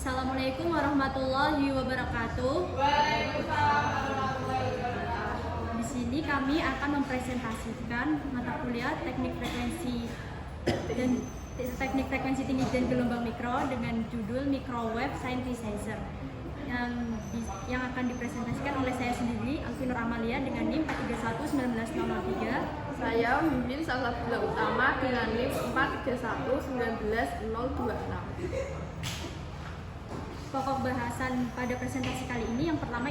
Assalamualaikum warahmatullahi wabarakatuh. Waalaikumsalam warahmatullahi wabarakatuh. Di sini kami akan mempresentasikan mata kuliah teknik frekuensi tinggi dan gelombang mikro dengan judul Microwave Synthesizer yang akan dipresentasikan oleh saya sendiri, Alvinur Amalia, dengan NIM 431 1903. Saya Mimin Salsabila Utama dengan NIM 431 19 026. Pokok bahasan pada presentasi kali ini yang pertama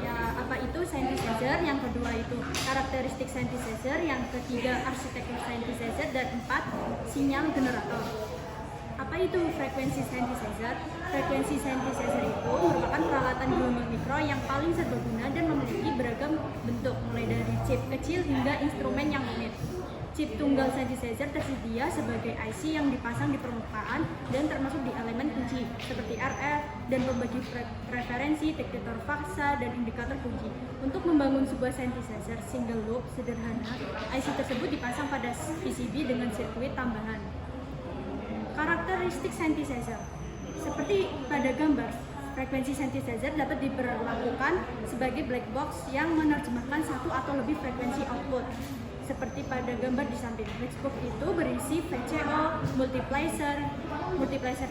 ya, apa itu synthesizer, yang kedua itu karakteristik synthesizer, yang ketiga arsitektur synthesizer, dan empat sinyal generator. Apa itu frekuensi synthesizer? Frekuensi synthesizer itu merupakan peralatan gelombang mikro yang paling serbaguna dan memiliki beragam bentuk, mulai dari chip kecil hingga instrumen yang rumit. Chip tunggal synthesizer tersedia sebagai IC yang dipasang di permukaan dan termasuk di elemen kunci seperti RF dan pembagi preferensi, detektor fasa, dan indikator kunci. Untuk membangun sebuah synthesizer single loop sederhana, IC tersebut dipasang pada PCB dengan sirkuit tambahan. Karakteristik synthesizer. Seperti pada gambar, frekuensi synthesizer dapat diperlakukan sebagai black box yang menerjemahkan satu atau lebih frekuensi output. Seperti pada gambar di samping, black box itu berisi VCO, multiplier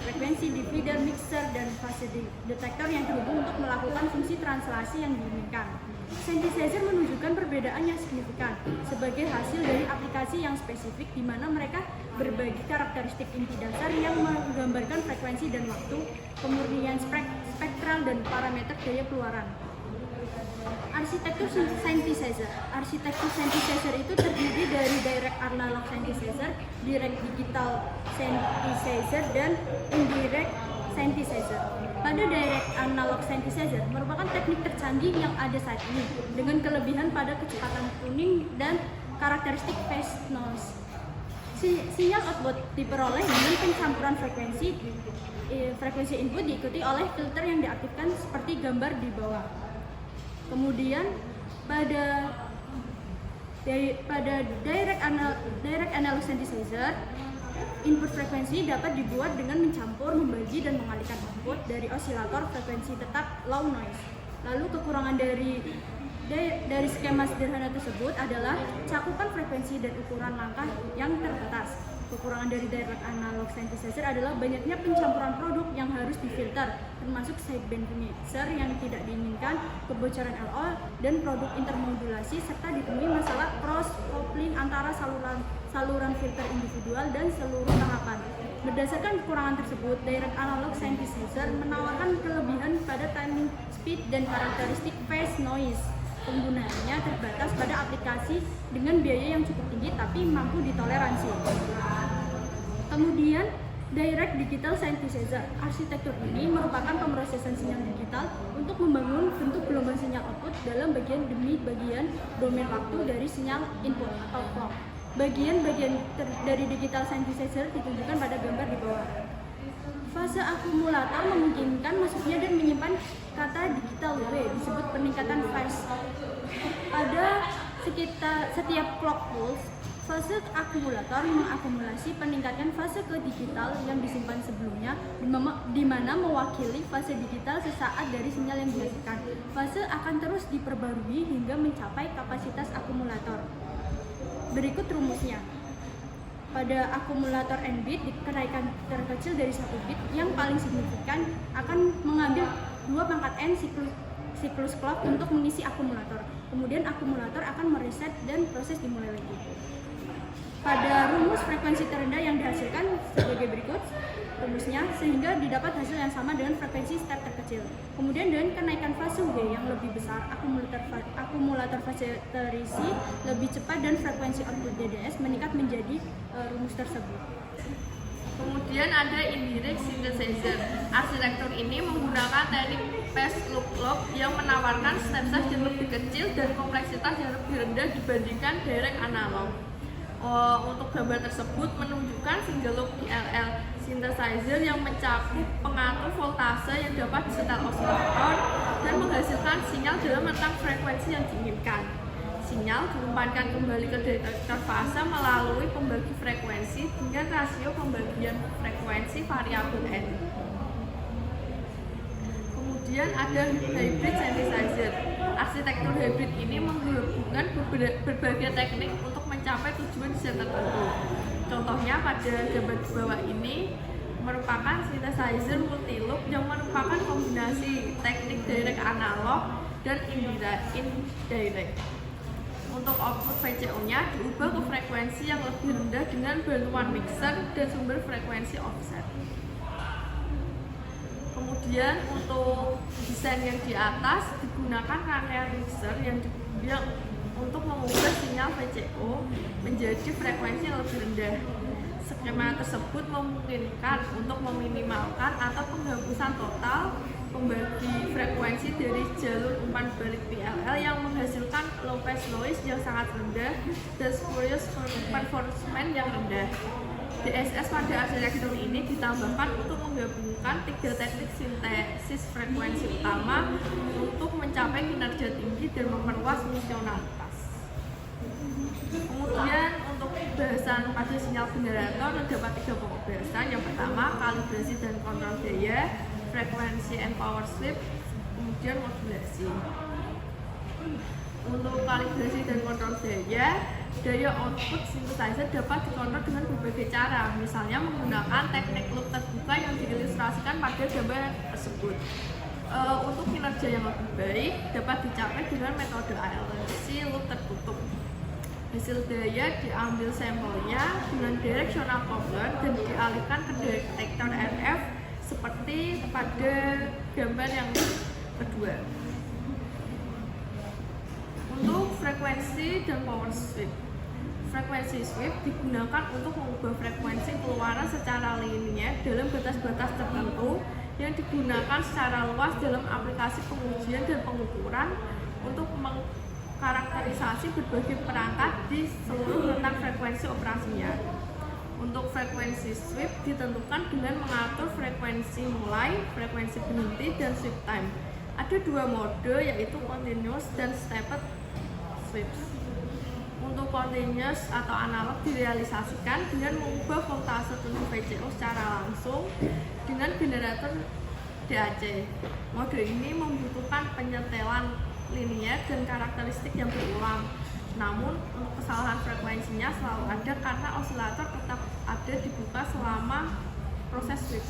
frekuensi, divider, mixer, dan fase detektor yang terhubung untuk melakukan fungsi translasi yang diinginkan. Synthesizer menunjukkan perbedaan yang signifikan sebagai hasil dari aplikasi yang spesifik, di mana mereka berbagi karakteristik inti dasar yang menggambarkan frekuensi dan waktu, kemurnian spektral, dan parameter daya keluaran. Arsitektur synthesizer. Arsitektur synthesizer itu terdiri dari direct analog synthesizer, direct digital synthesizer, dan indirect synthesizer. Pada direct analog synthesizer merupakan teknik tercanggih yang ada saat ini dengan kelebihan pada kecepatan tuning dan karakteristik phase noise. Sinyal output diperoleh dengan pencampuran frekuensi input diikuti oleh filter yang diaktifkan seperti gambar di bawah. Kemudian pada direct analog synthesizer, input frekuensi dapat dibuat dengan mencampur, membagi, dan mengalihkan output dari osilator frekuensi tetap low noise. Lalu kekurangan dari skema sederhana tersebut adalah cakupan frekuensi dan ukuran langkah yang terbatas. Kekurangan dari direct analog synthesizer adalah banyaknya pencampuran produk yang harus difilter, termasuk sideband mixer yang tidak diinginkan, kebocoran LO, dan produk intermodulasi, serta ditemui masalah cross coupling antara saluran filter individual dan seluruh tahapan. Berdasarkan kekurangan tersebut, direct analog synthesizer menawarkan kelebihan pada timing, speed, dan karakteristik phase noise. Penggunaannya terbatas pada aplikasi dengan biaya yang cukup tinggi tapi mampu ditoleransi. Kemudian, direct digital synthesizer. Arsitektur ini merupakan pemrosesan sinyal digital untuk membangun bentuk gelombang sinyal output dalam bagian demi bagian domain waktu dari sinyal input atau clock. Bagian-bagian dari digital synthesizer ditunjukkan pada gambar di bawah. Fase akumulator memungkinkan masuknya dan menyimpan kata digital W, disebut peningkatan phase. Pada setiap clock pulse, fase akumulator mengakumulasi peningkatan fase ke digital yang disimpan sebelumnya, di mana mewakili fase digital sesaat dari sinyal yang dihasilkan. Fase akan terus diperbarui hingga mencapai kapasitas akumulator. Berikut rumusnya. Pada akumulator n bit, kenaikan terkecil dari 1 bit yang paling signifikan akan mengambil 2 pangkat n siklus clock untuk mengisi akumulator. Kemudian akumulator akan mereset dan proses dimulai lagi. Pada rumus, frekuensi terendah yang dihasilkan sebagai berikut rumusnya, sehingga didapat hasil yang sama dengan frekuensi step terkecil. Kemudian dengan kenaikan fase W yang lebih besar, akumulator fase terisi lebih cepat dan frekuensi output DDS meningkat menjadi rumus tersebut. Kemudian ada indirect synthesizer. Arsitektur ini menggunakan teknik phase loop yang menawarkan step-step yang lebih kecil dan kompleksitas yang lebih rendah dibandingkan direct analog. Untuk gambar tersebut menunjukkan single loop DLL synthesizer yang mencakup pengatur voltase yang dapat disetel osilator dan menghasilkan sinyal dalam rentang frekuensi yang diinginkan. Sinyal diumpankan kembali ke detektor fase melalui pembagi frekuensi dengan rasio pembagian frekuensi variabel n. Kemudian ada hybrid synthesizer. Arsitektur hybrid ini menggabungkan berbagai teknik untuk mencapai tujuan desain tertentu. Contohnya pada gambar di bawah ini merupakan synthesizer multi-loop yang merupakan kombinasi teknik direct analog dan indirect. Untuk output VCO-nya diubah ke frekuensi yang lebih rendah dengan bantuan mixer dan sumber frekuensi offset. Kemudian untuk desain yang di atas digunakan rangkaian mixer yang untuk mengubah sinyal VCO menjadi frekuensi yang lebih rendah. Skema tersebut memungkinkan untuk meminimalkan atau penghapusan total pembagi frekuensi dari jalur umpan balik PLL yang menghasilkan low pass noise yang sangat rendah dan spurious performance yang rendah. DSS pada arsitektur ini ditambahkan untuk menggabungkan 3 teknik sintesis frekuensi utama untuk mencapai kinerja tinggi dan memperluas fungsionalitas. Kemudian untuk bahasan pada sinyal generator terdapat 3 pokok bahasan. Yang pertama, kalibrasi dan kontrol daya, frekuensi and power sweep, kemudian modulasi. Untuk kalibrasi dan kontrol daya output synthesizer dapat dikontrol dengan berbagai cara, misalnya menggunakan teknik loop terbuka yang diilustrasikan pada gambar tersebut. Untuk kinerja yang lebih baik dapat dicapai dengan metode ALC loop tertutup. Hasil daya diambil sampelnya dengan directional coupler dan dialihkan ke detektor RF seperti pada gambar yang kedua. Untuk frekuensi dan power sweep. Frekuensi sweep digunakan untuk mengubah frekuensi keluaran secara linear dalam batas-batas tertentu yang digunakan secara luas dalam aplikasi pengujian dan pengukuran untuk mengkarakterisasi berbagai perangkat di seluruh rentang frekuensi operasinya. Untuk frekuensi sweep ditentukan dengan mengatur frekuensi mulai, frekuensi berhenti, dan sweep time. Ada 2 mode, yaitu continuous dan stepped sweeps. Untuk continuous atau analog direalisasikan dengan mengubah voltase tujuh VCO secara langsung dengan generator DAC. Mode ini membutuhkan penyetelan linear dan karakteristik yang berulang. Namun untuk kesalahan frekuensinya selalu ada karena osilator tetap ada dibuka selama proses sweep.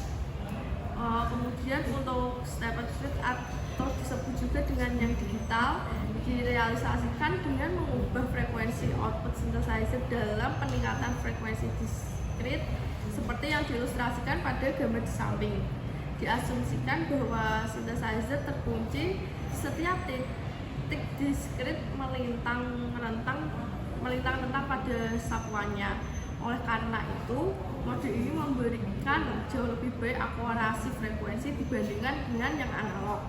Kemudian untuk stepped sweep atau disebut juga dengan yang digital direalisasikan dengan mengubah frekuensi output synthesizer dalam peningkatan frekuensi diskrit seperti yang diilustrasikan pada gambar di samping. Diasumsikan bahwa synthesizer terkunci setiap titik diskrit melintang-rentang pada sapuannya. Oleh karena itu, mode ini memberikan jauh lebih baik akurasi frekuensi dibandingkan dengan yang analog.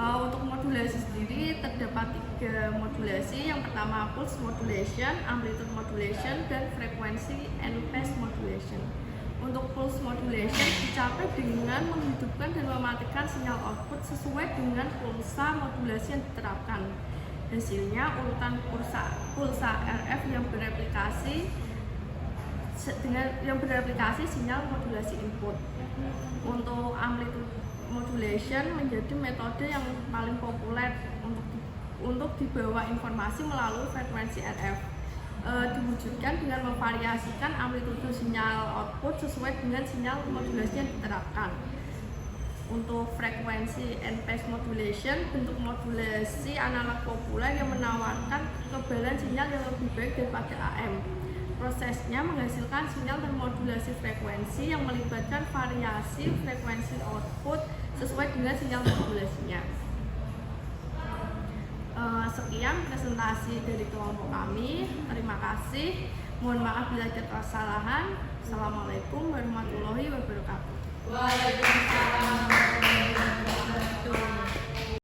Untuk modulasi sendiri terdapat 3 modulasi. Yang pertama pulse modulation, amplitude modulation, dan frekuensi and phase modulation. Untuk pulse modulation dicapai dengan menghidupkan dan mematikan sinyal output sesuai dengan pulsa modulasi yang diterapkan. Hasilnya urutan pulsa RF yang beraplikasi sinyal modulasi input. Untuk amplitude modulation menjadi metode yang paling populer untuk dibawa informasi melalui frekuensi RF. Diwujudkan dengan memvariasikan amplitude sinyal output sesuai dengan sinyal modulasi yang diterapkan. Untuk frekuensi and phase modulation, bentuk modulasi analog populer yang menawarkan kekebalan sinyal yang lebih baik daripada AM. Prosesnya menghasilkan sinyal termodulasi frekuensi yang melibatkan variasi frekuensi output sesuai dengan sinyal modulasinya. Sekian presentasi dari kelompok kami. Terima kasih. Mohon maaf bila ada kesalahan. Assalamualaikum warahmatullahi wabarakatuh. Waalaikumsalam warahmatullahi wabarakatuh.